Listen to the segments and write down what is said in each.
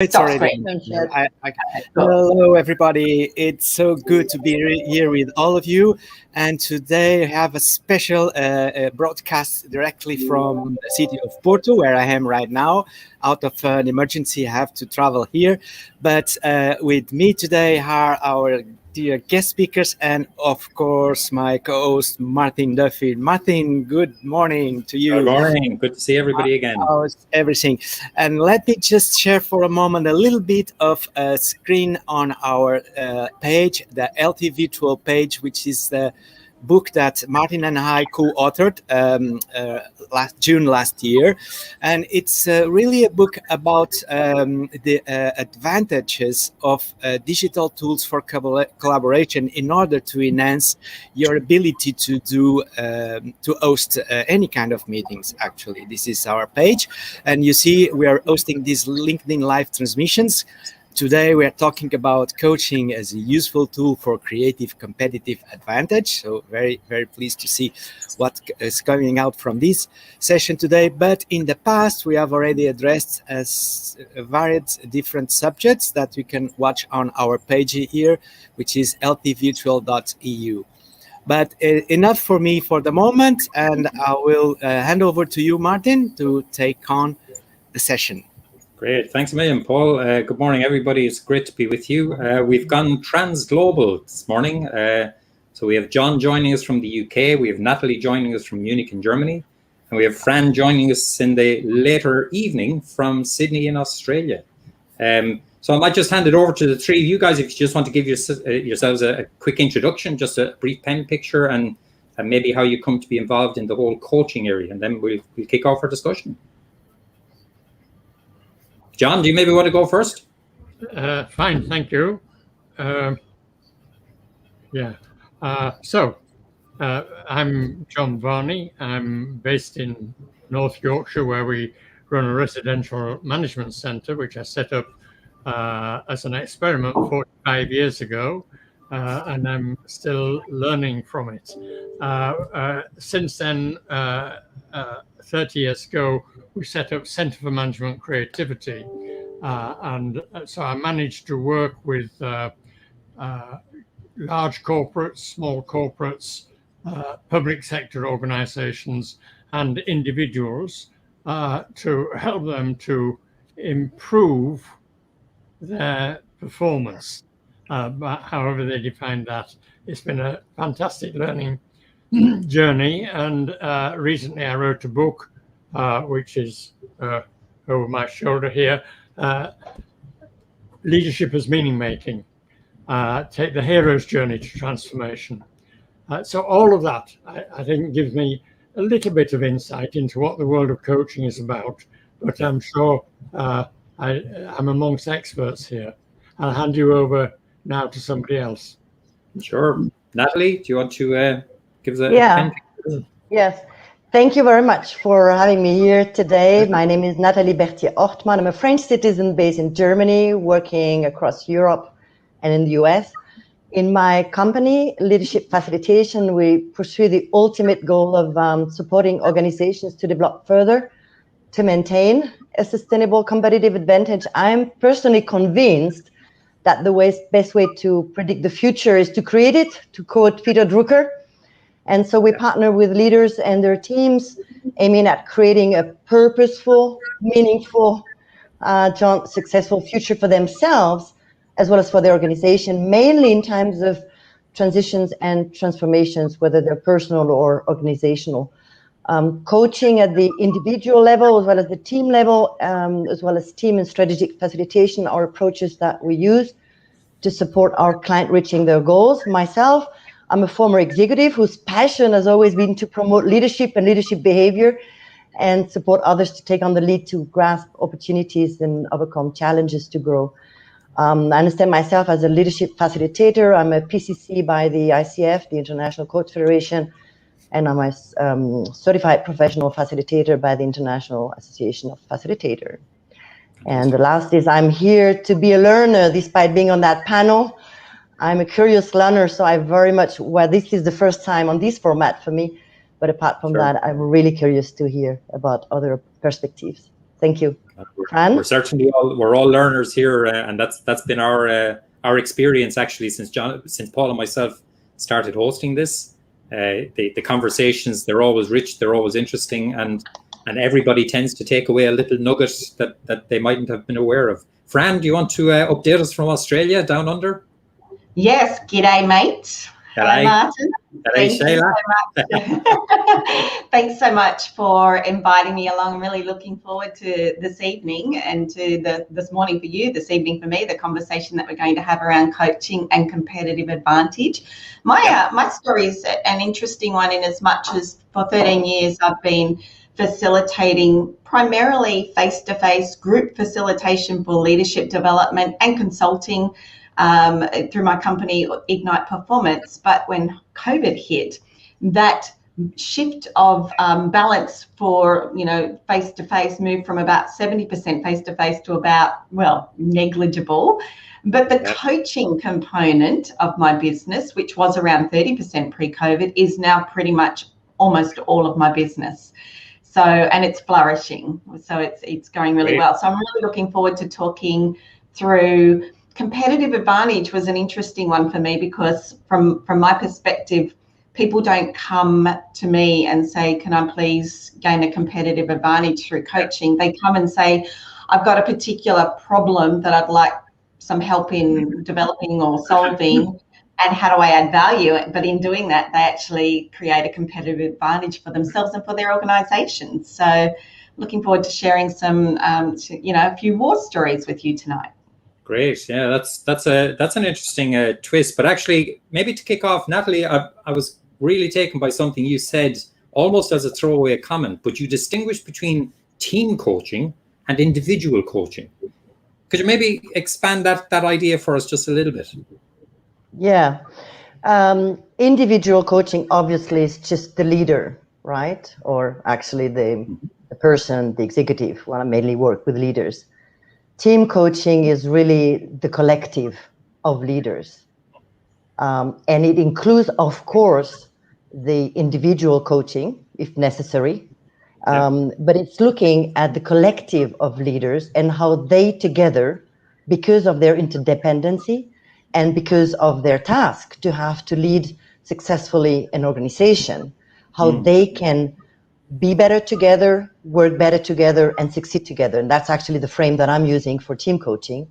It's That's already. great. Don't you? Hello, everybody. It's so good to be here with all of you. And today I have a special broadcast directly from the city of Porto, where I am right now. Out of an emergency, I have to travel here. But with me today are our dear guest speakers and, of course, my co-host, Martin Duffy. Martin, good morning to you. Good morning. Good to see everybody again. How's everything? And let me just share for a moment a little bit of a screen on our page, the LT Virtual page, which is the book that Martin and I co-authored June last year. And it's really a book about the advantages of digital tools for collaboration in order to enhance your ability to do to host any kind of meetings. Actually, this is our page, and you see we are hosting these LinkedIn live transmissions. Today, we are talking about coaching as a useful tool for creative competitive advantage. So very, very pleased to see what is coming out from this session today. But in the past, we have already addressed varied different subjects that you can watch on our page here, which is ltvirtual.eu. But enough for me for the moment, and I will hand over to you, Martin, to take on the session. Great. Thanks a million, Paul. Good morning, everybody. It's great to be with you. We've gone trans-global this morning. So we have John joining us from the UK. We have Natalie joining us from Munich in Germany. And we have Fran joining us in the later evening from Sydney in Australia. So I might just hand it over to the three of you guys if you just want to give yourselves a quick introduction, just a brief pen picture, and maybe how you come to be involved in the whole coaching area. And then we'll kick off our discussion. John, do you maybe want to go first? Fine, thank you. I'm John Varney. I'm based in North Yorkshire, where we run a residential management centre, which I set up as an experiment 45 years ago, and I'm still learning from it. Since then, 30 years ago, we set up Centre for Management Creativity. And so I managed to work with large corporates, small corporates, public sector organizations, and individuals to help them to improve their performance, however they define that. It's been a fantastic learning journey, and recently I wrote a book which is over my shoulder here, Leadership as Meaning Making, Take the Hero's Journey to Transformation. So all of that, I think, gives me a little bit of insight into what the world of coaching is about, but I'm sure I'm amongst experts here. I'll hand you over now to somebody else. Sure. Natalie, do you want to give us a pen picture? Yes. Thank you very much for having me here today. My name is Natalie Berthier-Ortmann. I'm a French citizen based in Germany, working across Europe and in the US. In my company, Leadership Facilitation, we pursue the ultimate goal of supporting organizations to develop further, to maintain a sustainable competitive advantage. I'm personally convinced that the best way to predict the future is to create it, to quote Peter Drucker. And so we partner with leaders and their teams, aiming at creating a purposeful, meaningful, successful future for themselves, as well as for their organization, mainly in times of transitions and transformations, whether they're personal or organizational. Coaching at the individual level, as well as the team level, as well as team and strategic facilitation are approaches that we use to support our client reaching their goals. Myself, I'm a former executive whose passion has always been to promote leadership and leadership behavior and support others to take on the lead to grasp opportunities and overcome challenges to grow. I understand myself as a leadership facilitator. I'm a PCC by the ICF, the International Coach Federation, and I'm a certified professional facilitator by the International Association of Facilitators. And the last is I'm here to be a learner, despite being on that panel. I'm a curious learner, so I very much, this is the first time on this format for me, but apart from that, I'm really curious to hear about other perspectives. Thank you. We're certainly we're all learners here, and that's been our experience actually since Paul and myself started hosting this. The conversations, they're always rich, they're always interesting, and everybody tends to take away a little nugget that they mightn't have been aware of. Fran, do you want to update us from Australia, down under? Yes, g'day mates. Hello Martin. Thank you so much. Thanks so much for inviting me along. I'm really looking forward to this evening and to this morning for you, this evening for me, the conversation that we're going to have around coaching and competitive advantage. My story is an interesting one in as much as for 13 years I've been facilitating primarily face-to-face group facilitation for leadership development and consulting through my company Ignite Performance. But when COVID hit, that shift of balance for face-to-face moved from about 70% face-to-face to about, well, negligible. But the coaching component of my business, which was around 30% pre-COVID, is now pretty much almost all of my business. So, and it's flourishing. So it's going really well. So I'm really looking forward to talking through competitive advantage. Was an interesting one for me because from my perspective, people don't come to me and say, can I please gain a competitive advantage through coaching? They come and say, I've got a particular problem that I'd like some help in developing or solving, and how do I add value? But in doing that, they actually create a competitive advantage for themselves and for their organisation. So looking forward to sharing some, a few war stories with you tonight. Great. Yeah, that's an interesting twist. But actually, maybe to kick off, Natalie, I was really taken by something you said almost as a throwaway comment, but you distinguished between team coaching and individual coaching. Could you maybe expand that idea for us just a little bit? Yeah. Individual coaching obviously is just the leader, right? Or actually the person, the executive. Well, I mainly work with leaders. Team coaching is really the collective of leaders. And it includes, of course, the individual coaching, if necessary. But it's looking at the collective of leaders and how they together, because of their interdependency and because of their task to have to lead successfully an organization, how they can be better together, work better together, and succeed together. And that's actually the frame that I'm using for team coaching.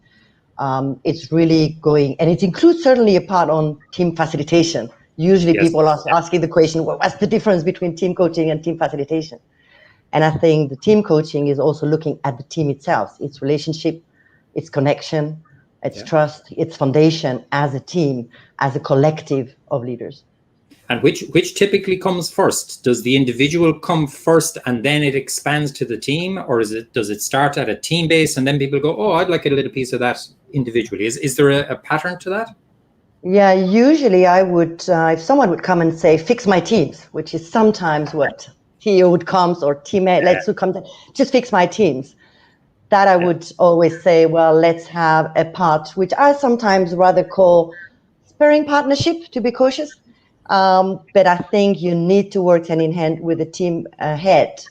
It's really going, and it includes certainly a part on team facilitation. Usually people are asking the question, well, what's the difference between team coaching and team facilitation? And I think the team coaching is also looking at the team itself, its relationship, its connection, its trust, its foundation as a team, as a collective of leaders. And which typically comes first? Does the individual come first and then it expands to the team, or does it start at a team base and then people go, oh, I'd like a little piece of that individually? Is there a pattern to that? Yeah, usually I would, if someone would come and say, fix my teams, which is sometimes what CEO would come, or teammate, let's come, just fix my teams. That I would always say, well, let's have a part, which I sometimes rather call sparring partnership, to be cautious. But I think you need to work hand in hand with the team head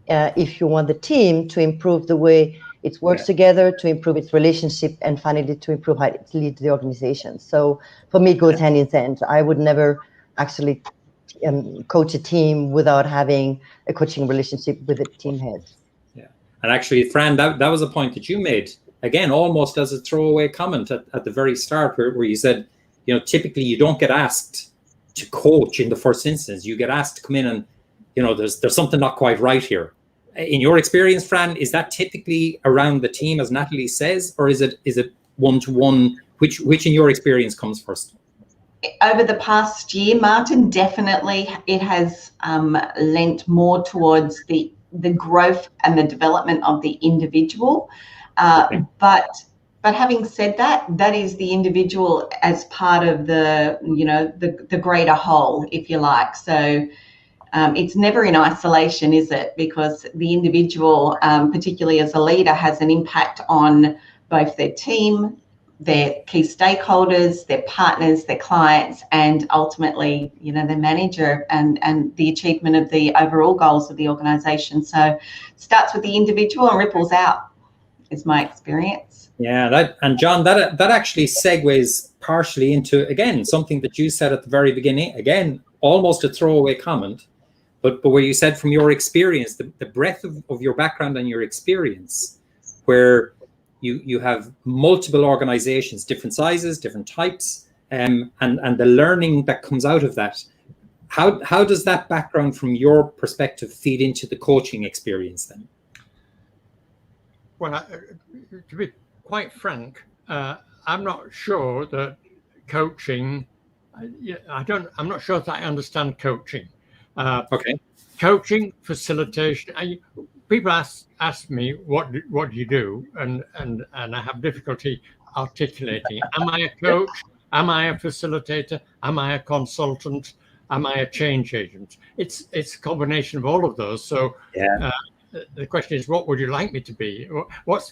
if you want the team to improve the way it works together, to improve its relationship, and finally to improve how it leads the organization. So for me, it goes hand in hand. I would never actually coach a team without having a coaching relationship with the team head. Yeah, and actually, Fran, that was a point that you made, again, almost as a throwaway comment at the very start, where you said, typically you don't get asked to coach in the first instance. You get asked to come in and, there's something not quite right here. In your experience, Fran, is that typically around the team, as Natalie says, or is it one-to-one? Which in your experience comes first? Over the past year, Martin, definitely it has lent more towards the growth and the development of the individual. But having said that, that is the individual as part of the greater whole, if you like. So it's never in isolation, is it? Because the individual, particularly as a leader, has an impact on both their team, their key stakeholders, their partners, their clients, and ultimately, their manager and the achievement of the overall goals of the organisation. So it starts with the individual and ripples out. is my experience. Yeah, and John, that actually segues partially into, again, something that you said at the very beginning, again, almost a throwaway comment, but where you said from your experience, the breadth of your background and your experience, where you have multiple organizations, different sizes, different types, and the learning that comes out of that. How does that background from your perspective feed into the coaching experience then? Well, to be quite frank, I'm not sure that coaching, I'm not sure that I understand coaching. Okay. Coaching, facilitation, people ask me, what do you do? And I have difficulty articulating. Am I a coach? Am I a facilitator? Am I a consultant? Am I a change agent? It's a combination of all of those. So yeah. The question is, what would you like me to be? What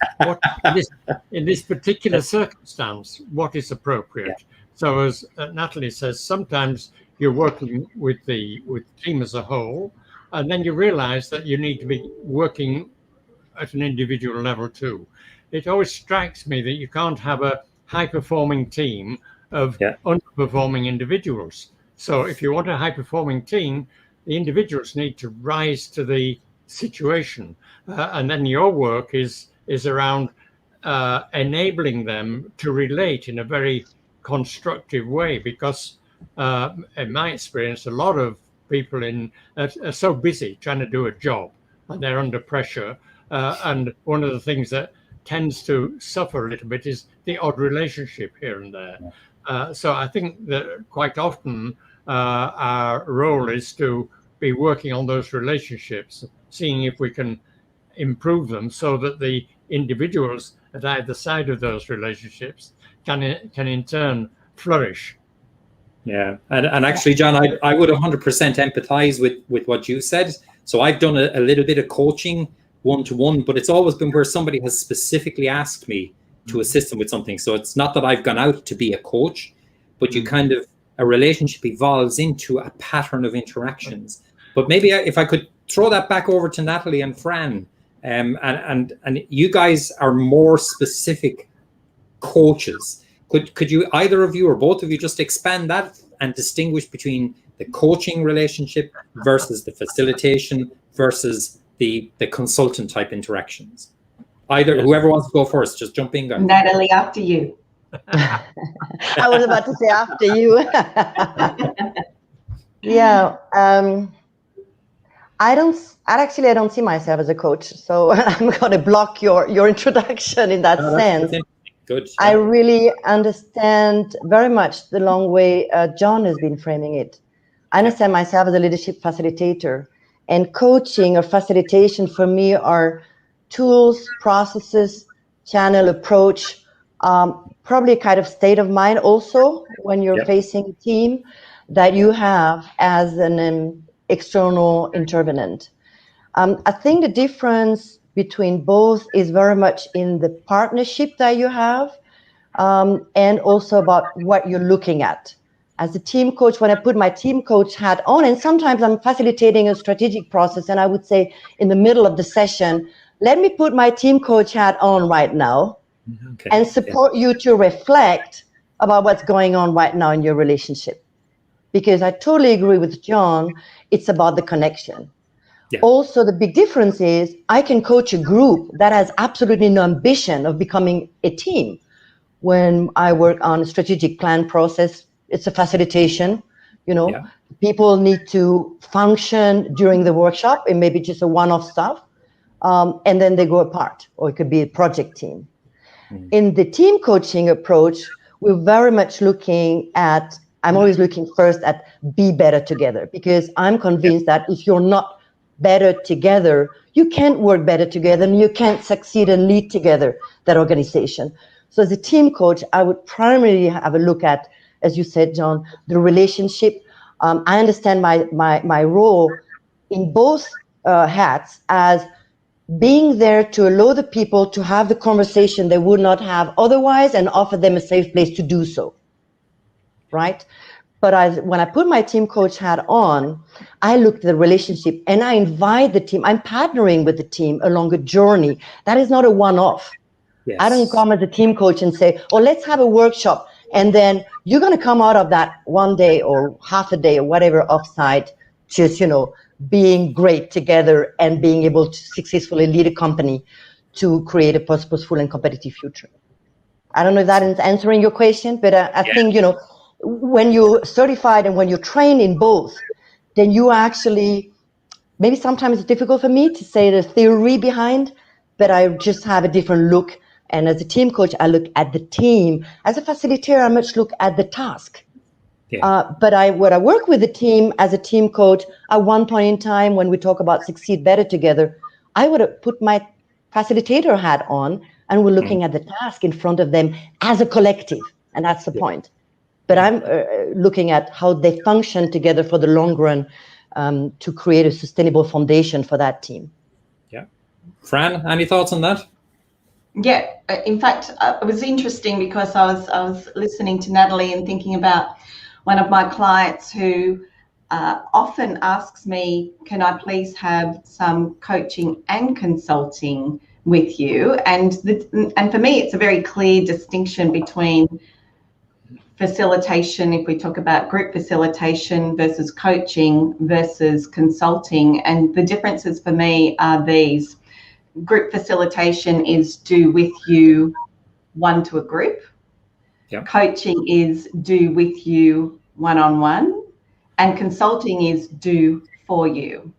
in this particular circumstance, what is appropriate? Yeah. So as Natalie says, sometimes you're working with the team as a whole, and then you realize that you need to be working at an individual level too. It always strikes me that you can't have a high-performing team of underperforming individuals. So if you want a high-performing team, the individuals need to rise to the situation, and then your work is around enabling them to relate in a very constructive way, because in my experience, a lot of people are so busy trying to do a job and they're under pressure, and one of the things that tends to suffer a little bit is the odd relationship here and there. So I think that quite often our role is to be working on those relationships, seeing if we can improve them so that the individuals at either side of those relationships can in turn flourish. Yeah, and actually, John, I would 100% empathize with what you said. So I've done a little bit of coaching one-to-one, but it's always been where somebody has specifically asked me to assist them with something. So it's not that I've gone out to be a coach, but you kind of, a relationship evolves into a pattern of interactions. But maybe if I could throw that back over to Natalie and Fran, and you guys are more specific coaches. Could you, either of you or both of you, just expand that and distinguish between the coaching relationship versus the facilitation versus the consultant type interactions? Either, whoever wants to go first, just jump in, guys. Natalie, after you. I was about to say after you. Yeah. I don't see myself as a coach, so I'm going to block your introduction in that sense. Good. I really understand very much the long way John has been framing it. I understand myself as a leadership facilitator, and coaching or facilitation for me are tools, processes, channel, approach, probably a kind of state of mind also when you're facing a team that you have as an external intervenant. I think the difference between both is very much in the partnership that you have, and also about what you're looking at. As a team coach, when I put my team coach hat on, and sometimes I'm facilitating a strategic process, and I would say in the middle of the session, let me put my team coach hat on right now and support you to reflect about what's going on right now in your relationship. Because I totally agree with John, it's about the connection. Yeah. Also, the big difference is I can coach a group that has absolutely no ambition of becoming a team. When I work on a strategic plan process, it's a facilitation. People need to function during the workshop, and maybe just a one-off stuff, and then they go apart, or it could be a project team. In the team coaching approach, we're very much looking at, I'm always looking first at be better together, because I'm convinced that if you're not better together, you can't work better together, and you can't succeed and lead together that organization. So as a team coach, I would primarily have a look at, as you said, John, the relationship. I understand my role in both hats as being there to allow the people to have the conversation they would not have otherwise and offer them a safe place to do so, right? But when I put my team coach hat on, I look at the relationship and I invite the team. I'm partnering with the team along a journey. That is not a one-off. Yes. I don't come as a team coach and say, oh, let's have a workshop. And then you're going to come out of that one day or half a day or whatever offsite, just, being great together and being able to successfully lead a company to create a purposeful and competitive future. I don't know if that is answering your question, but I think, when you're certified and when you're trained in both, then you actually, maybe sometimes it's difficult for me to say the theory behind, but I just have a different look. And as a team coach, I look at the team. As a facilitator, I much look at the task. Yeah. But I work with the team as a team coach, at one point in time when we talk about succeed better together, I would have put my facilitator hat on and we're looking at the task in front of them as a collective. And that's the point. But I'm looking at how they function together for the long run to create a sustainable foundation for that team. Yeah. Fran, any thoughts on that? Yeah, in fact, it was interesting because I was listening to Natalie and thinking about one of my clients who often asks me, can I please have some coaching and consulting with you? And for me, it's a very clear distinction between facilitation, if we talk about group facilitation versus coaching versus consulting. And the differences for me are these. Group facilitation is do with you one to a group. Yep. Coaching is do with you one-on-one, and consulting is do for you.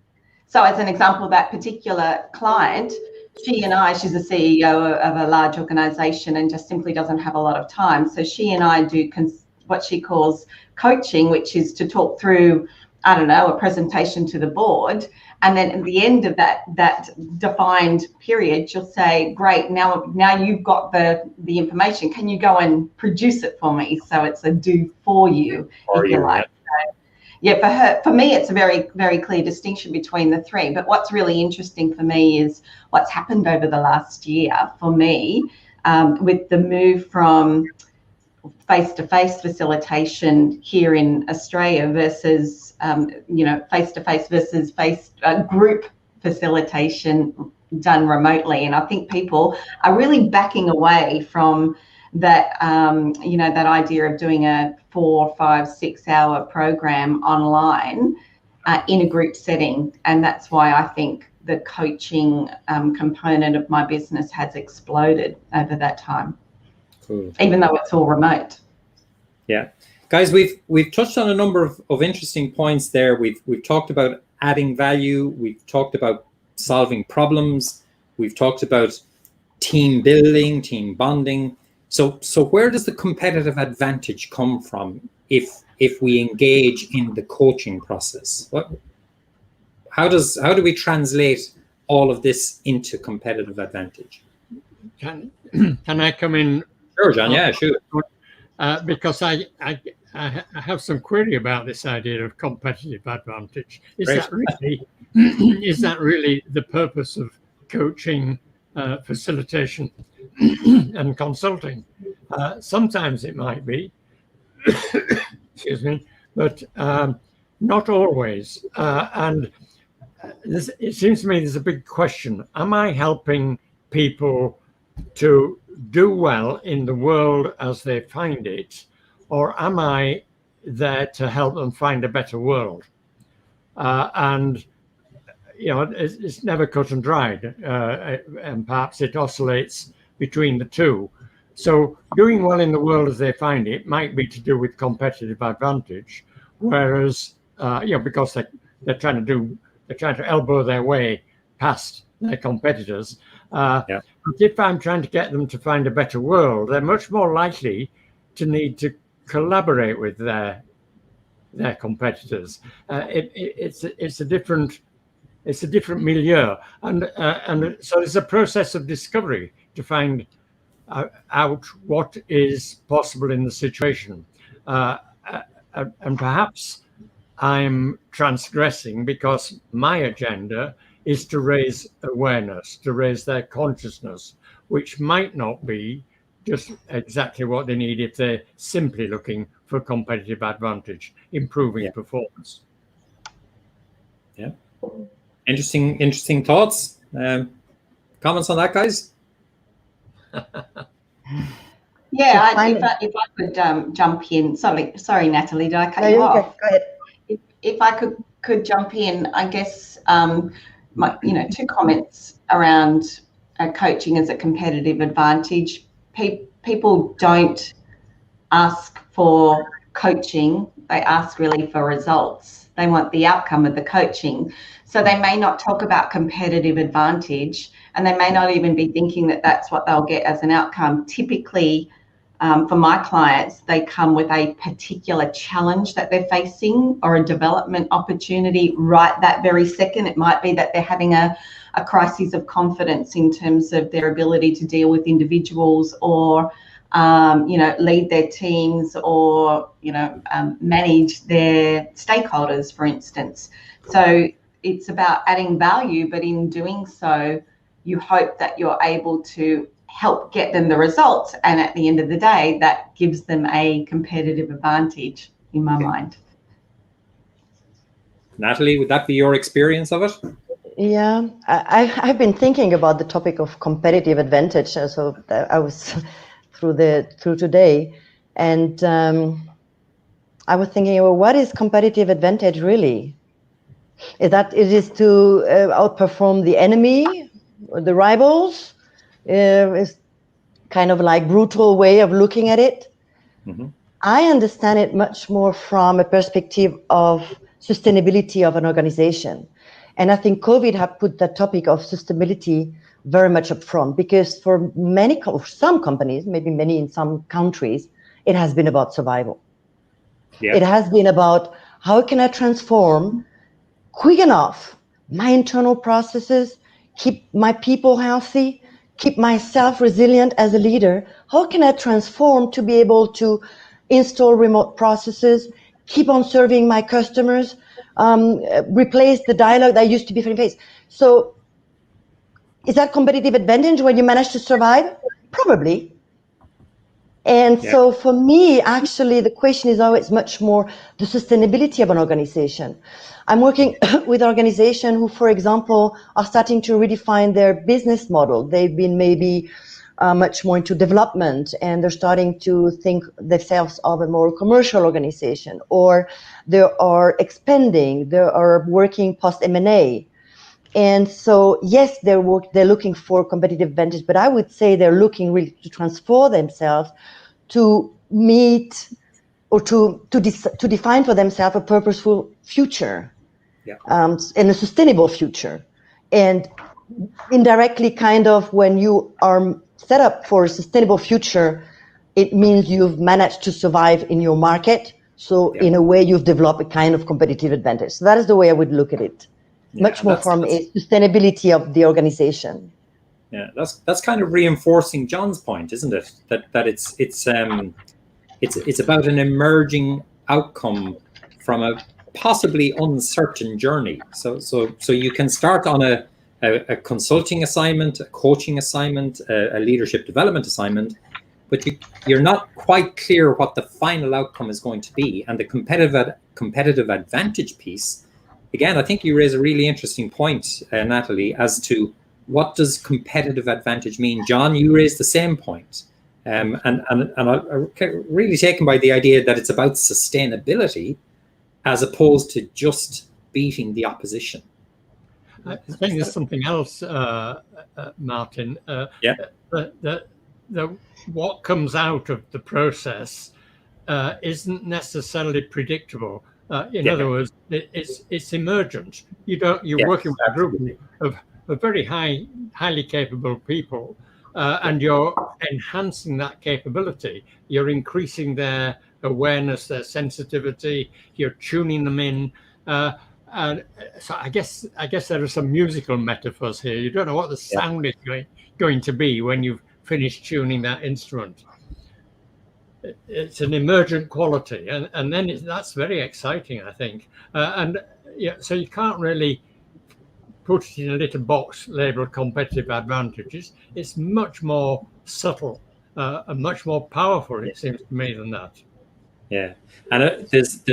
So as an example of that particular client, she's a CEO of a large organization and just simply doesn't have a lot of time. So she and I do what she calls coaching, which is to talk through, a presentation to the board. And then at the end of that defined period, she'll say, great, now you've got the information. Can you go and produce it for me? So it's a do for you, if you like. Yeah, for me, it's a very, very clear distinction between the three. But what's really interesting for me is what's happened over the last year for me with the move from face-to-face facilitation here in Australia versus, face-to-face versus group facilitation done remotely. And I think people are really backing away from that, that idea of doing a 4, 5, 6 hour program online in a group setting. And that's why I think the coaching component of my business has exploded over that time. Cool. Even though it's all remote. Yeah, guys, we've touched on a number of interesting points there. We've talked about adding value. We've talked about solving problems. We've talked about team building, team bonding. So where does the competitive advantage come from if we engage in the coaching process? How do we translate all of this into competitive advantage? Can I come in? Sure, John. Yeah, sure. Because I have some query about this idea of competitive advantage. Is that really the purpose of coaching, facilitation, and consulting? Sometimes it might be, excuse me, but not always. And it seems to me there's a big question. Am I helping people to do well in the world as they find it, or am I there to help them find a better world? And it's never cut and dried, and perhaps it oscillates between the two. So doing well in the world as they find it might be to do with competitive advantage, whereas because they're trying to elbow their way past their competitors. But if I'm trying to get them to find a better world, they're much more likely to need to collaborate with their competitors. It's a different milieu, and so there's a process of discovery to find out what is possible in the situation, and perhaps I'm transgressing because my agenda is to raise awareness, to raise their consciousness, which might not be just exactly what they need if they're simply looking for competitive advantage, improving performance. Yeah. Interesting thoughts. Comments on that, guys? Yeah, So if I could jump in. Sorry, Natalie, did I cut you you're off? okay. Go ahead. If I could jump in, I guess two comments around coaching as a competitive advantage. People don't ask for coaching; they ask really for results. They want the outcome of the coaching, so they may not talk about competitive advantage, and they may not even be thinking that that's what they'll get as an outcome. Typically, for my clients, they come with a particular challenge that they're facing or a development opportunity right that very second. It might be that they're having a crisis of confidence in terms of their ability to deal with individuals or lead their teams or manage their stakeholders, for instance. So it's about adding value, but in doing so, you hope that you're able to help get them the results, and at the end of the day, that gives them a competitive advantage in my mind. Natalie, would that be your experience of it? Yeah, I've been thinking about the topic of competitive advantage. So I was through today, and I was thinking, well, what is competitive advantage really? Is that it is to outperform the enemy, or the rivals? Is kind of like brutal way of looking at it. Mm-hmm. I understand it much more from a perspective of sustainability of an organization. And I think COVID have put that topic of sustainability very much up front, because for some companies, maybe many in some countries, it has been about survival. Yeah. It has been about how can I transform quick enough my internal processes, keep my people healthy, keep myself resilient as a leader. How can I transform to be able to install remote processes, keep on serving my customers, replace the dialogue that used to be face-to-face? So is that competitive advantage when you manage to survive? Probably. And so for me, actually, the question is always much more the sustainability of an organization. I'm working with organizations who, for example, are starting to redefine their business model. They've been maybe much more into development, and they're starting to think themselves of a more commercial organization, or they are expanding, they are working post M&A. And so, yes, they're looking for competitive advantage, but I would say they're looking really to transform themselves to meet or to define for themselves a purposeful future, and a sustainable future. And indirectly, kind of, when you are set up for a sustainable future, it means you've managed to survive in your market. So in a way, you've developed a kind of competitive advantage. So that is the way I would look at it. Much more from a sustainability of the organization. Yeah, that's kind of reinforcing John's point, isn't it? That it's about an emerging outcome from a possibly uncertain journey. So you can start on a consulting assignment, a coaching assignment, a leadership development assignment, but you're not quite clear what the final outcome is going to be. And the competitive advantage piece, again, I think you raise a really interesting point, Natalie, as to what does competitive advantage mean? John, you raised the same point. And I'm really taken by the idea that it's about sustainability as opposed to just beating the opposition. I think there's something else, Martin. What comes out of the process isn't necessarily predictable. In other words, it's emergent. You're working with a group of very highly capable people, and you're enhancing that capability. You're increasing their awareness, their sensitivity. You're tuning them in. And so I guess there are some musical metaphors here. You don't know what the sound is going to be when you've finished tuning that instrument. It's an emergent quality, and then that's very exciting, I think. So you can't really put it in a little box labeled competitive advantages. It's much more subtle and much more powerful, it seems to me, than that. Yeah, and there's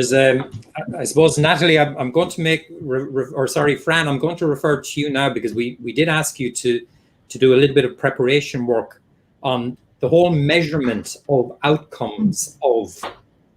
I suppose, Natalie, I'm going to make, or sorry, Fran, I'm going to refer to you now, because we did ask you to do a little bit of preparation work on the whole measurement of outcomes of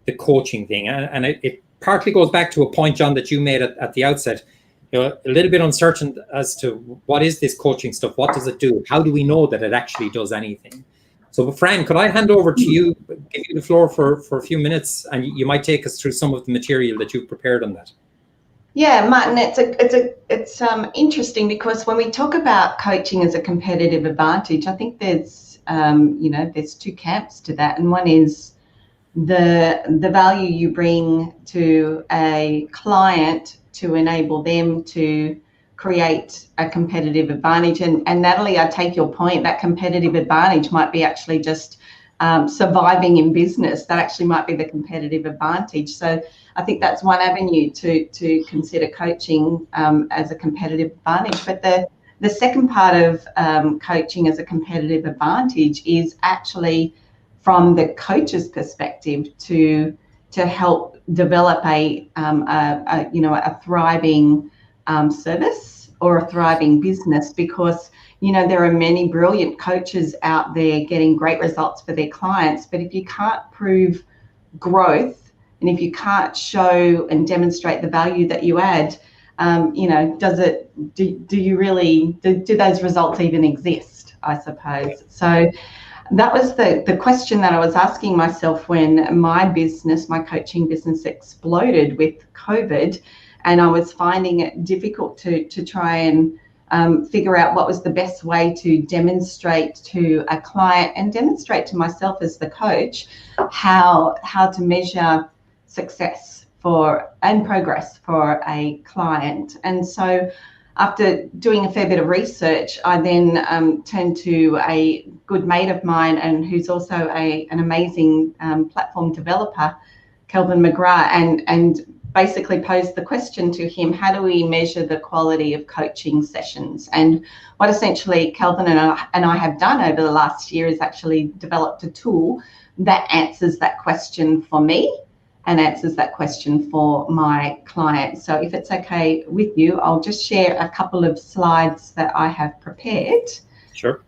the coaching thing. And it partly goes back to a point, John, that you made at the outset. You know, a little bit uncertain as to what is this coaching stuff? What does it do? How do we know that it actually does anything? So, Fran, could I hand over to you, give you the floor for a few minutes, and you might take us through some of the material that you've prepared on that. Yeah, Martin, it's interesting because when we talk about coaching as a competitive advantage, I think there's there's two camps to that, and one is the value you bring to a client to enable them to create a competitive advantage. And Natalie, I take your point, that competitive advantage might be actually just surviving in business. That actually might be the competitive advantage. So I think that's one avenue to consider coaching as a competitive advantage. But the second part of coaching as a competitive advantage is actually from the coach's perspective to help develop a thriving service or a thriving business, because there are many brilliant coaches out there getting great results for their clients, but if you can't prove growth and if you can't show and demonstrate the value that you add, do those results even exist, I suppose. So that was the question that I was asking myself when my coaching business exploded with COVID, and I was finding it difficult to try and figure out what was the best way to demonstrate to a client and demonstrate to myself as the coach how to measure success and progress for a client. And so after doing a fair bit of research, I then turned to a good mate of mine and who's also an amazing platform developer, Kelvin McGrath, and basically posed the question to him, how do we measure the quality of coaching sessions? And what essentially Kelvin and I have done over the last year is actually developed a tool that answers that question for me and answers that question for my clients. So if it's okay with you, I'll just share a couple of slides that I have prepared. Sure.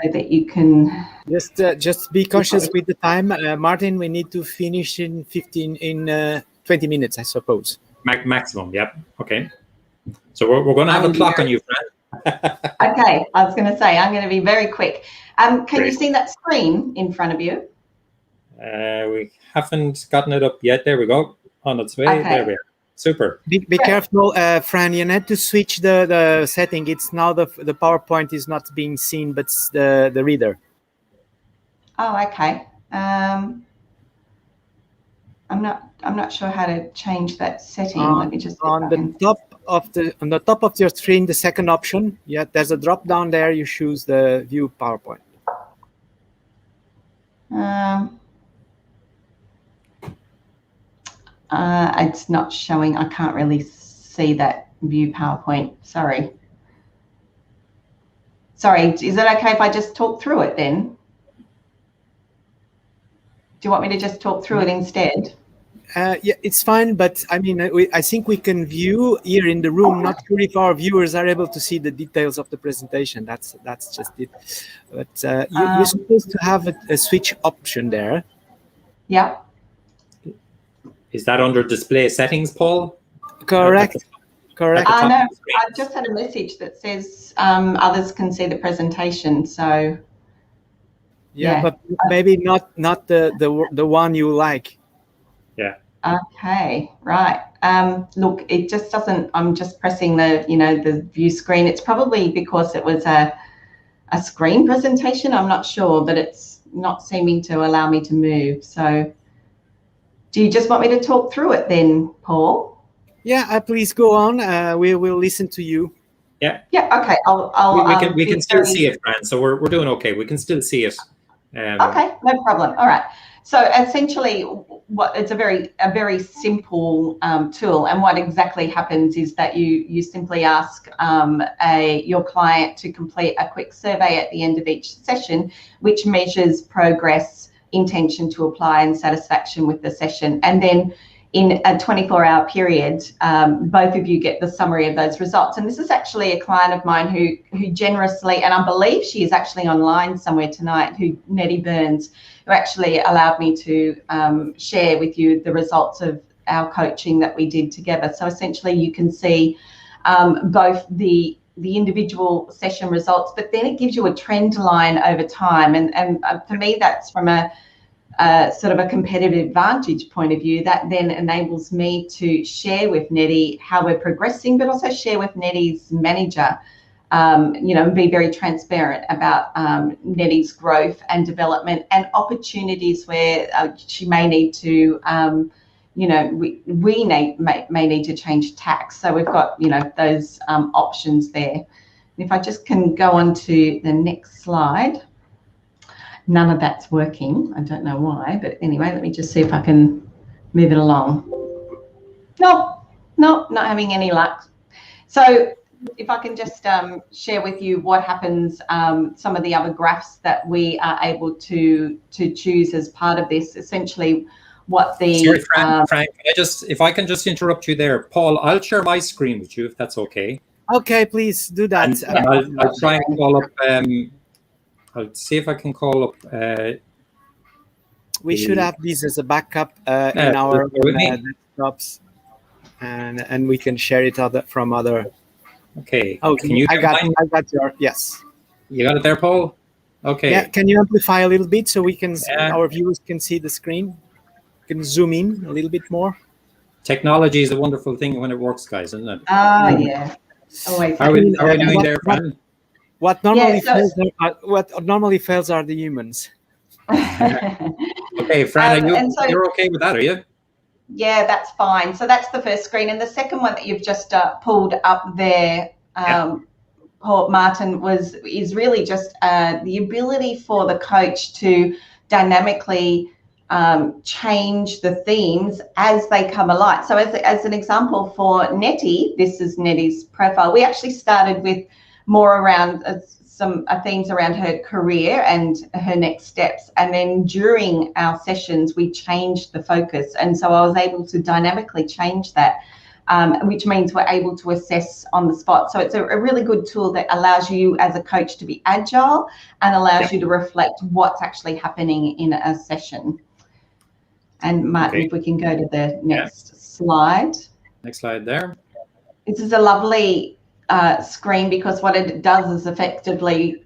So that you can... Just be cautious with the time. Martin, we need to finish in 20 minutes, I suppose. Maximum, yep. Okay. So we're going to have a clock on you, Fran. Okay, I was going to say, I'm going to be very quick. Can Great. you see that screen in front of you? We haven't gotten it up yet. There we go. On its way. Okay. There we are. Super. Be careful, Fran. You need to switch the setting. It's now the PowerPoint is not being seen, but the reader. Oh, okay. I'm not sure how to change that setting. Let me just on the top of your screen, the second option. Yeah, there's a drop down there. You choose the view PowerPoint. It's not showing. I can't really see that view PowerPoint. Sorry. Is it okay if I just talk through it then? Do you want me to just talk through it instead? Yeah, it's fine, but I mean, I think we can view here in the room. Not sure if our viewers are able to see the details of the presentation. That's just it. But you're supposed to have a switch option there. Yeah. Is that under display settings, Paul? Correct. Correct. No, I've just had a message that says others can see the presentation. So. Yeah, but maybe not the one you like. Yeah. Okay, right. Look, it just doesn't. I'm just pressing the view screen. It's probably because it was a screen presentation. I'm not sure, but it's not seeming to allow me to move. So, do you just want me to talk through it then, Paul? Yeah, please go on. We will listen to you. Yeah. Yeah. Okay. We can still see it, Fran. So we're doing okay. We can still see it. Okay, no problem. All right. So essentially, it's a very simple tool, and what exactly happens is that you simply ask your client to complete a quick survey at the end of each session, which measures progress, intention to apply, and satisfaction with the session. And then in a 24-hour period, both of you get the summary of those results. And this is actually a client of mine who generously, and I believe she is actually online somewhere tonight, Nettie Burns, who actually allowed me to share with you the results of our coaching that we did together. So essentially you can see both the individual session results, but then it gives you a trend line over time. And for me, that's from a sort of a competitive advantage point of view. That then enables me to share with Nettie how we're progressing, but also share with Nettie's manager, and be very transparent about Nettie's growth and development and opportunities where she may need to, we may need to change tax. So we've got, those options there. And if I just can go on to the next slide. None of that's working. I don't know why, but anyway, let me just see if I can move it along. No, not having any luck. So if I can just share with you what happens, some of the other graphs that we are able to choose as part of this, essentially what the... Sorry, Frank, if I can just interrupt you there. Paul, I'll share my screen with you if that's okay. Okay, please do that. And I'll try and call up... I'll see if I can call up... we should have these as a backup in our desktops, and we can share it from other... Okay. Oh, can you I got your... Yes. You got it there, Paul? Okay. Yeah, can you amplify a little bit so we can... our viewers can see the screen? Can zoom in a little bit more? Technology is a wonderful thing when it works, guys, isn't it? Oh, yeah. Always. How are we doing there, Fran? What normally fails are the humans. Okay, Fran, you're okay with that, are you? Yeah, that's fine. So that's the first screen. And the second one that you've just pulled up there, PortMartin, is really just the ability for the coach to dynamically change the themes as they come alive. So as an example for Nettie, this is Nettie's profile. We actually started with more around some themes around her career and her next steps. And then during our sessions, we changed the focus. And so I was able to dynamically change that, which means we're able to assess on the spot. So it's a really good tool that allows you as a coach to be agile and allows you to reflect what's actually happening in a session. And Martin, if we can go to the next slide. Next slide there. This is a lovely screen, because what it does is effectively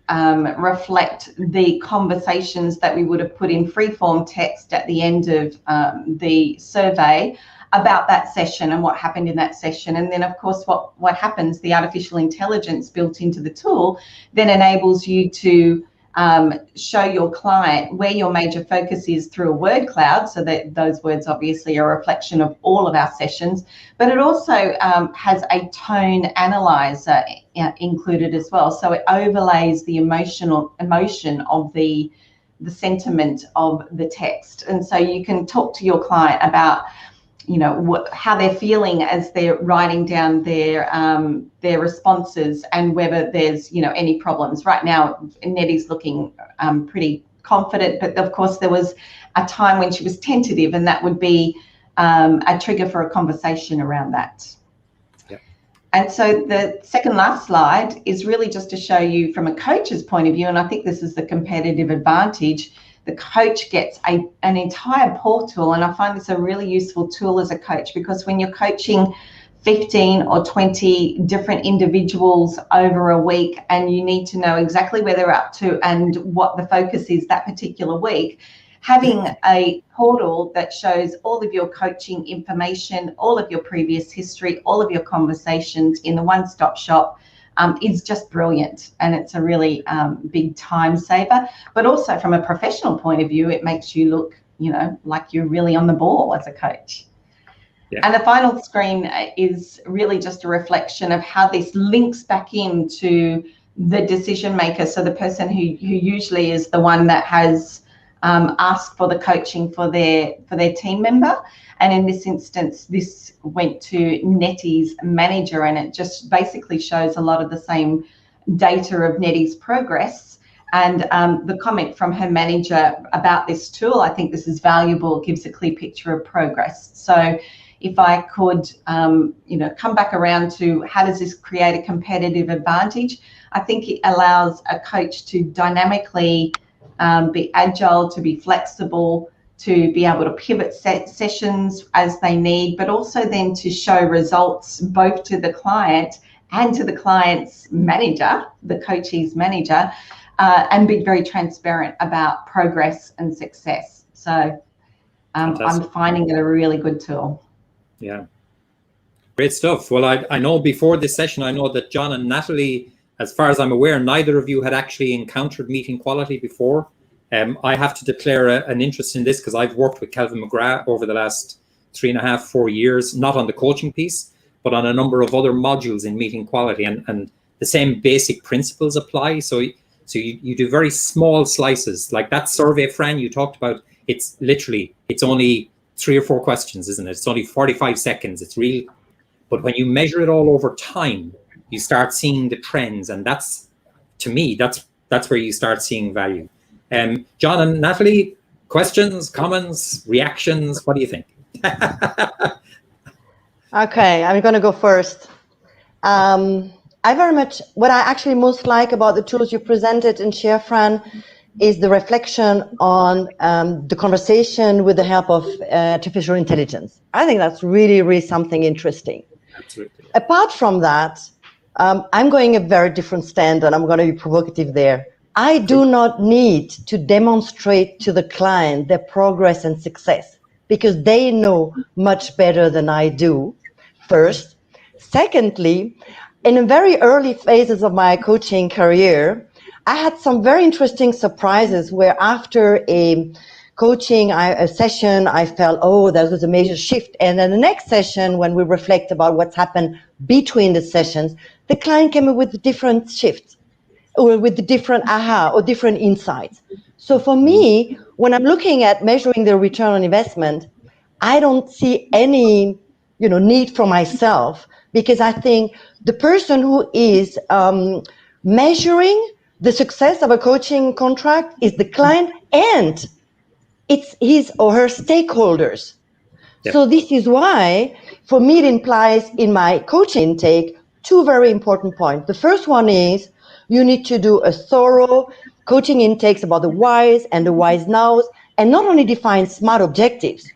reflect the conversations that we would have put in free-form text at the end of the survey about that session and what happened in that session. And then, of course, what happens, the artificial intelligence built into the tool then enables you to show your client where your major focus is through a word cloud, so that those words obviously are a reflection of all of our sessions, but it also has a tone analyzer included as well. So it overlays the emotion of the sentiment of the text. And so you can talk to your client about how they're feeling as they're writing down their responses, and whether there's any problems. Right now, Nettie's looking pretty confident, but of course there was a time when she was tentative, and that would be a trigger for a conversation around that. Yep. And so the second last slide is really just to show you from a coach's point of view, and I think this is the competitive advantage. The coach gets an entire portal, and I find this a really useful tool as a coach, because when you're coaching 15 or 20 different individuals over a week, and you need to know exactly where they're up to and what the focus is that particular week, having a portal that shows all of your coaching information, all of your previous history, all of your conversations in the one-stop shop is just brilliant, and it's a really big time saver. But also from a professional point of view, it makes you look, like you're really on the ball as a coach. Yeah. And the final screen is really just a reflection of how this links back into the decision maker. So the person who usually is the one that has asked for the coaching for their team member. And in this instance, this went to Nettie's manager, and it just basically shows a lot of the same data of Nettie's progress And the comment from her manager about this tool, I think this is valuable, gives a clear picture of progress. So if I could, come back around to how does this create a competitive advantage, I think it allows a coach to dynamically be agile, to be flexible, to be able to pivot sessions as they need, but also then to show results both to the client and to the client's manager, the coachee's manager, and be very transparent about progress and success. So I'm finding it a really good tool. Yeah, great stuff. Well, I know before this session, I know that John and Natalie, as far as I'm aware, neither of you had actually encountered meeting quality before. I have to declare an interest in this because I've worked with Kelvin McGrath over the last 3.5, 4 years, not on the coaching piece, but on a number of other modules in meeting quality, and the same basic principles apply. So you do very small slices, like that survey, Fran, you talked about. It's only 3 or 4 questions, isn't it? It's only 45 seconds. It's real. But when you measure it all over time, you start seeing the trends. And that's, to me, that's where you start seeing value. John and Natalie, questions, comments, reactions, what do you think? Okay, I'm going to go first. What I actually most like about the tools you presented and share, Fran, is the reflection on the conversation with the help of artificial intelligence. I think that's really, really something interesting. Absolutely. Apart from that, I'm going a very different stand, and I'm going to be provocative there. I do not need to demonstrate to the client their progress and success because they know much better than I do, first. Secondly, in the very early phases of my coaching career, I had some very interesting surprises where after a coaching a session, I felt, oh, there was a major shift. And then the next session, when we reflect about what's happened between the sessions, the client came up with different shifts or with the different aha or different insights. So for me, when I'm looking at measuring the return on investment, I don't see any need for myself, because I think the person who is measuring the success of a coaching contract is the client, and it's his or her stakeholders. Yep. So this is why, for me, it implies in my coaching intake 2 very important points. The first one is you need to do a thorough coaching intakes about the whys and the whys nows, and not only define smart objectives,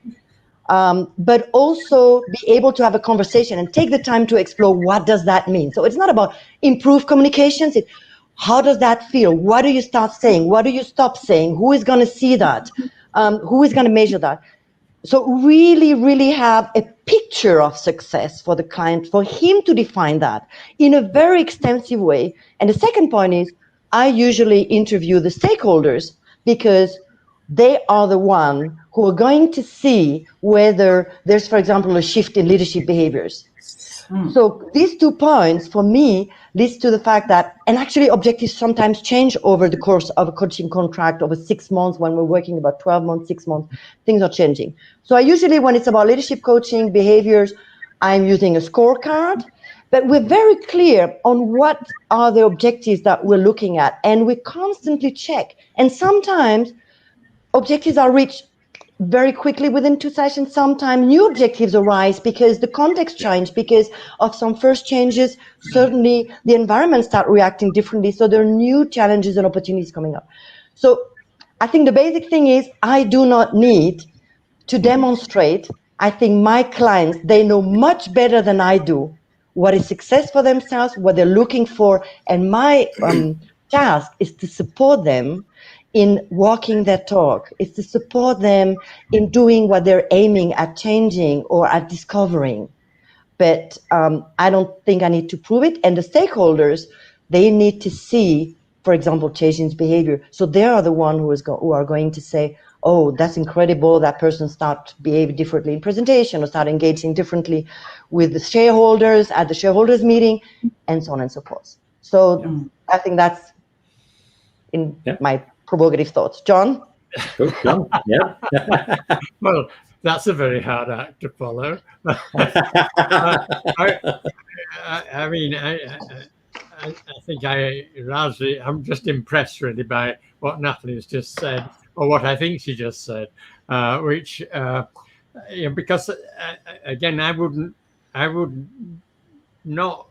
but also be able to have a conversation and take the time to explore what does that mean. So it's not about improved communications. It's how does that feel? What do you start saying? What do you stop saying? Who is going to see that? Who is going to measure that? So really, really have a picture of success for the client, for him to define that in a very extensive way. And the second point is I usually interview the stakeholders because they are the one who are going to see whether there's, for example, a shift in leadership behaviors. So these 2 points for me leads to the fact that, and actually objectives sometimes change over the course of a coaching contract over 6 months. When we're working about 12 months, 6 months, things are changing. So I usually, when it's about leadership coaching behaviors, I'm using a scorecard, but we're very clear on what are the objectives that we're looking at, and we constantly check. And sometimes objectives are reached very quickly within 2 sessions. Sometimes new objectives arise because the context changed, because of some first changes. Certainly the environment start reacting differently. So there are new challenges and opportunities coming up. So I think the basic thing is I do not need to demonstrate. I think my clients, they know much better than I do what is success for themselves, what they're looking for. And my task is to support them in walking their talk. It's to support them in doing what they're aiming at changing or at discovering. But I don't think I need to prove it. And the stakeholders, they need to see, for example, changes in behavior. So they are the one who are going to say, oh, that's incredible, that person start to behave differently in presentation or start engaging differently with the shareholders at the shareholders meeting, and so on and so forth. So I think that's in my provocative thoughts. John? Good, John. Yeah. Well, that's a very hard act to follow. I mean, I think I'm just impressed really by what Natalie has just said, or what I think she just said, which because again, I would not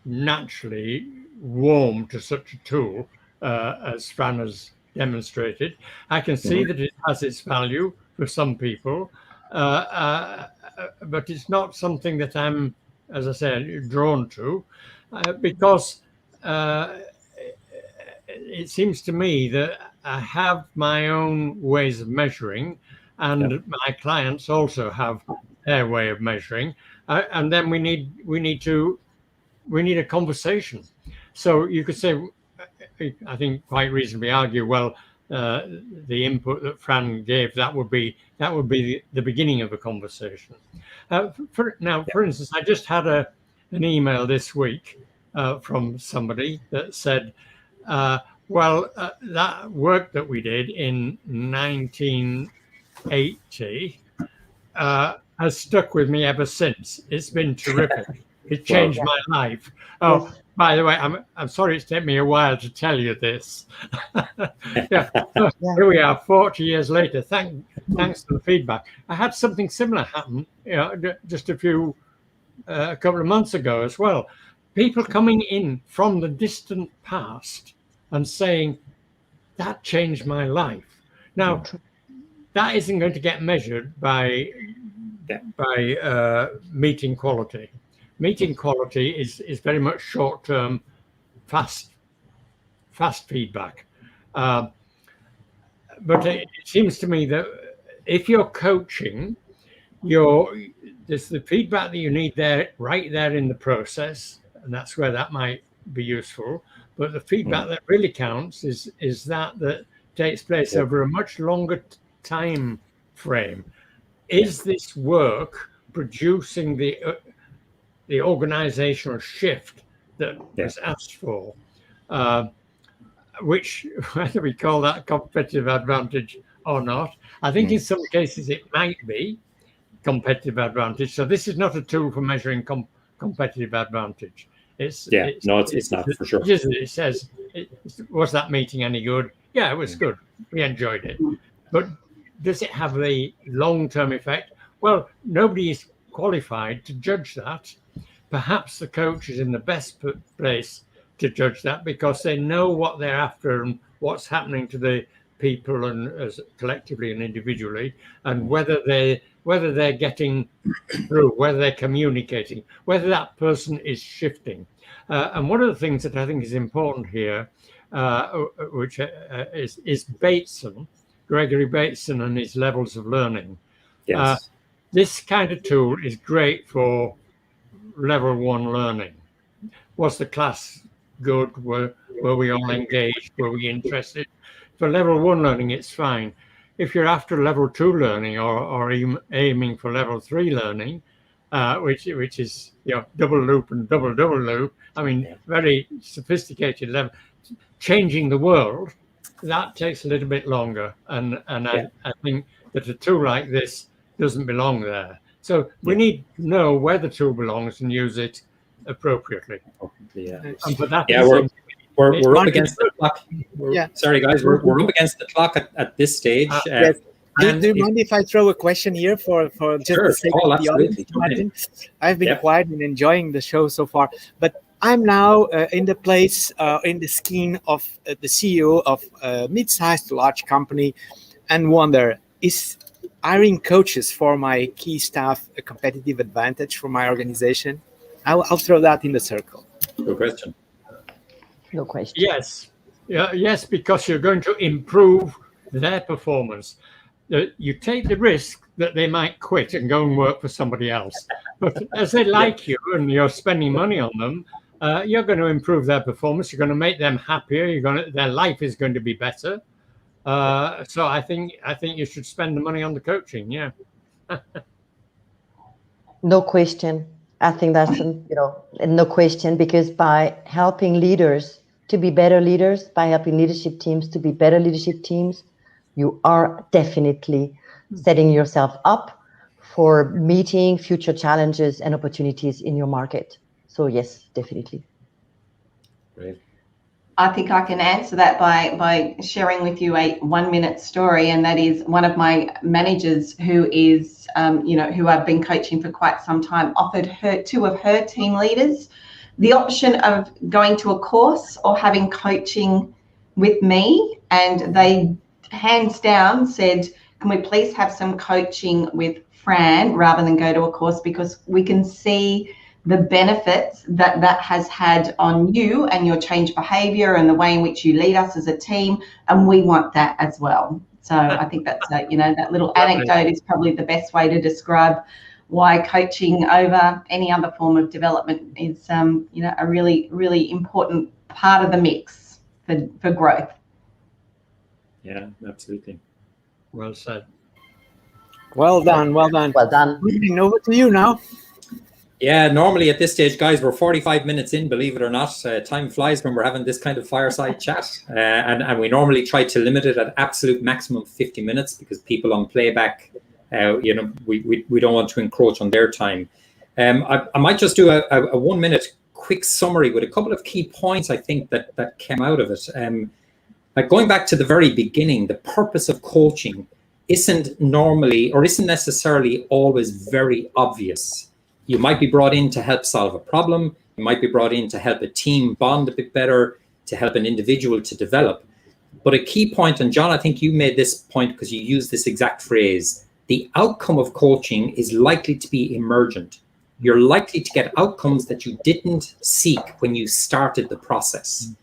naturally warm to such a tool as Fran has demonstrated. I can see that it has its value for some people, but it's not something that I'm, as I said, drawn to, because it seems to me that I have my own ways of measuring, and my clients also have their way of measuring, and then we need a conversation. So you could say, I think quite reasonably argue, well, the input that Fran gave, that would be the beginning of a conversation. For instance, I just had an email this week from somebody that said, that work that we did in 1980 has stuck with me ever since. It's been terrific. It changed my life. Oh, yes. By the way, I'm sorry it's taken me a while to tell you this. Here we are, 40 years later. Thanks for the feedback. I had something similar happen, just a couple of months ago as well. People coming in from the distant past and saying, that changed my life. Now, that isn't going to get measured by meeting quality. Meeting quality is very much short-term, fast feedback. But it seems to me that if you're coaching, there's the feedback that you need right there in the process, and that's where that might be useful. But the feedback that really counts is that takes place over a much longer time frame. Is this work producing the organizational shift that was asked for? Which, whether we call that competitive advantage or not, I think in some cases it might be competitive advantage. So this is not a tool for measuring competitive advantage. It's not for sure. It says, was that meeting any good? Yeah, it was good. We enjoyed it. But does it have a long-term effect? Well, nobody is qualified to judge that. Perhaps the coach is in the best place to judge that because they know what they're after and what's happening to the people and as collectively and individually, and whether they're getting through, whether they're communicating, whether that person is shifting. And one of the things that I think is important here, which is Bateson, Gregory Bateson and his levels of learning. Yes. This kind of tool is great for level 1 learning. Was the class good? Were we all engaged? Were we interested? For level 1 learning, it's fine. If you're after level 2 learning or aiming for level 3 learning, which is double loop and double loop, I mean, very sophisticated level, changing the world, that takes a little bit longer. And I think that a tool like this doesn't belong there. So we need to know where the tool belongs and use it appropriately. And for that, we're up against the clock. Sorry, guys, we're up against the clock at this stage. Yes. Do you mind if I throw a question here for just the sake of the audience, Martin? I've been quiet and enjoying the show so far, but I'm now in the place, in the skin of the CEO of a mid-sized to large company, and wonder, is hiring coaches for my key staff a competitive advantage for my organization? I'll throw that in the circle. Good question. No question. Yes. Yes, because you're going to improve their performance. You take the risk that they might quit and go and work for somebody else. But as they like you and you're spending money on them, you're going to improve their performance. You're going to make them happier. Their life is going to be better. So I think you should spend the money on the coaching. Yeah. No question. I think that's no question, because by helping leaders to be better leaders, by helping leadership teams to be better leadership teams, you are definitely setting yourself up for meeting future challenges and opportunities in your market. So yes, definitely. Great. I think I can answer that by sharing with you a 1-minute story, and that is one of my managers who is, who I've been coaching for quite some time, offered two of her team leaders the option of going to a course or having coaching with me, and they hands down said, can we please have some coaching with Fran rather than go to a course, because we can see the benefits that has had on you and your change behavior and the way in which you lead us as a team, and we want that as well. So I think that's that little anecdote is probably the best way to describe why coaching over any other form of development is a really, really important part of the mix for growth. Yeah, absolutely. Well said. Well done, well done. Well done. Moving over to you now. Yeah, normally at this stage, guys, we're 45 minutes in, believe it or not. Time flies when we're having this kind of fireside chat. And we normally try to limit it at absolute maximum 50 minutes because people on playback, we don't want to encroach on their time. I might just do a 1-minute quick summary with a couple of key points, I think, that came out of it. Like going back to the very beginning, the purpose of coaching isn't necessarily always very obvious. You might be brought in to help solve a problem. You might be brought in to help a team bond a bit better, to help an individual to develop. But a key point, and John, I think you made this point because you used this exact phrase, the outcome of coaching is likely to be emergent. You're likely to get outcomes that you didn't seek when you started the process.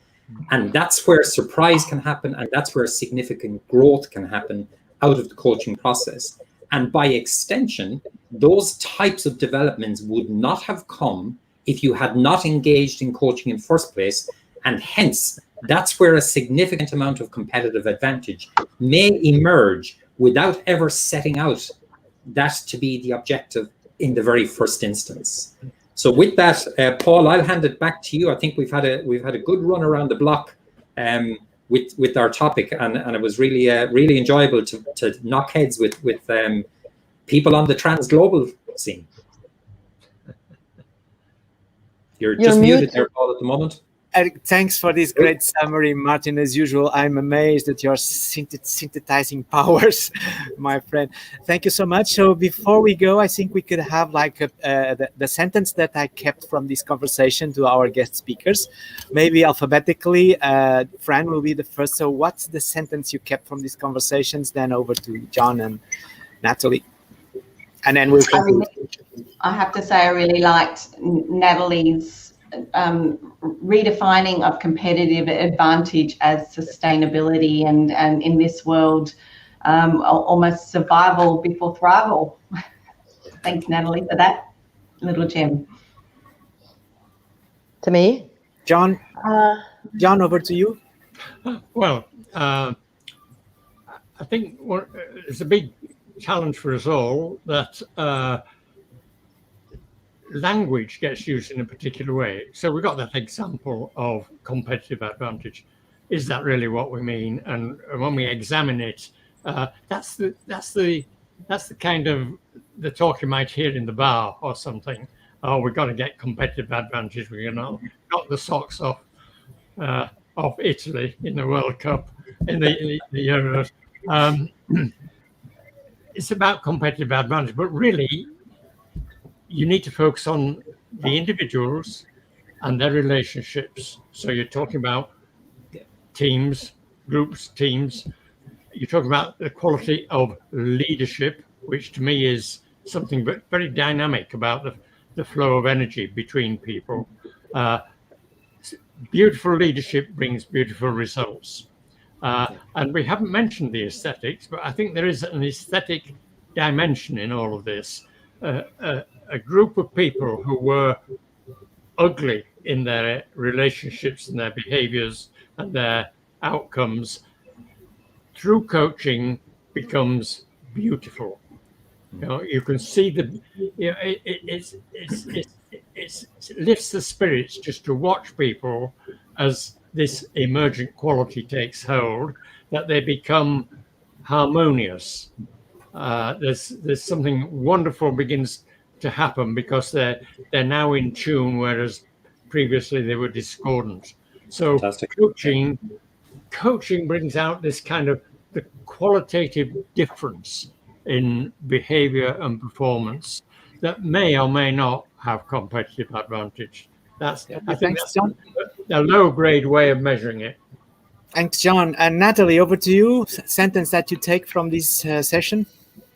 And that's where surprise can happen, and that's where significant growth can happen out of the coaching process. And by extension, those types of developments would not have come if you had not engaged in coaching in the first place. And hence, that's where a significant amount of competitive advantage may emerge without ever setting out that to be the objective in the very first instance. So with that, Paul, I'll hand it back to you. I think we've had a good run around the block with our topic, and it was really enjoyable to knock heads with people on the trans-global scene. You're just muted there, Paul, at the moment. Thanks for this great summary, Martin. As usual, I'm amazed at your synthesizing powers, my friend. Thank you so much. So before we go, I think we could have like the sentence that I kept from this conversation to our guest speakers, maybe alphabetically. Fran will be the first. So what's the sentence you kept from these conversations? Then over to John and Natalie. And then we'll conclude. I have to say I really liked Natalie's redefining of competitive advantage as sustainability, and in this world, almost survival before thrival. Thanks, Natalie, for that little gem. To me? John, over to you. Well, I think it's a big challenge for us all that language gets used in a particular way. So we've got that example of competitive advantage. Is that really what we mean? And when we examine it, that's the kind of the talk you might hear in the bar or something. Oh, we've got to get competitive advantage. We're going to knock the socks off Italy in the World Cup, in the Euros. It's about competitive advantage, but really, you need to focus on the individuals and their relationships. So you're talking about teams, groups, teams. You're talking about the quality of leadership, which to me is something very dynamic about the flow of energy between people. Beautiful leadership brings beautiful results. And we haven't mentioned the aesthetics, but I think there is an aesthetic dimension in all of this. A group of people who were ugly in their relationships and their behaviors and their outcomes, through coaching becomes beautiful. You can see it lifts the spirits just to watch people as this emergent quality takes hold, that they become harmonious. There's something wonderful begins to happen because they're now in tune, whereas previously they were discordant. So Fantastic. coaching brings out this kind of the qualitative difference in behavior and performance that may or may not have competitive advantage. I think Thanks, that's John. a low grade way of measuring it. Thanks, John. And Natalie, over to you. Sentence that you take from this session.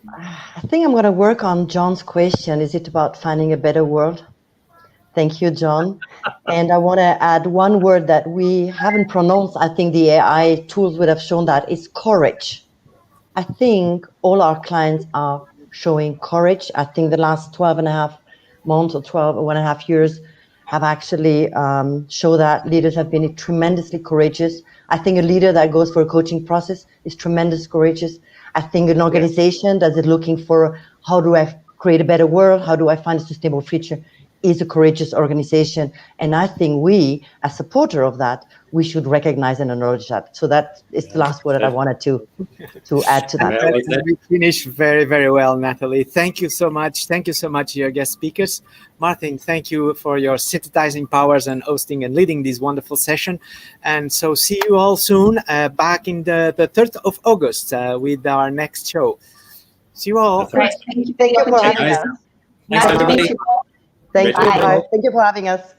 I think I'm going to work on John's question. Is it about finding a better world? Thank you, John. And I want to add one word that we haven't pronounced. I think the AI tools would have shown that is courage. I think all our clients are showing courage. I think the last 12 and a half months or 1.5 years have actually shown that leaders have been tremendously courageous. I think a leader that goes for a coaching process is tremendously courageous. I think an organization that is looking for how do I create a better world, how do I find a sustainable future, is a courageous organization. And I think we, as supporter of that, we should recognize and acknowledge that. So that is the last word that I wanted to add to that. And we finish very, very well, Natalie. Thank you so much. Thank you so much, your guest speakers. Martin, thank you for your synthesizing powers and hosting and leading this wonderful session. And so see you all soon, back in the 3rd of August with our next show. See you all. Great. Thank you for having us. Thanks, everybody. Thank you for having us.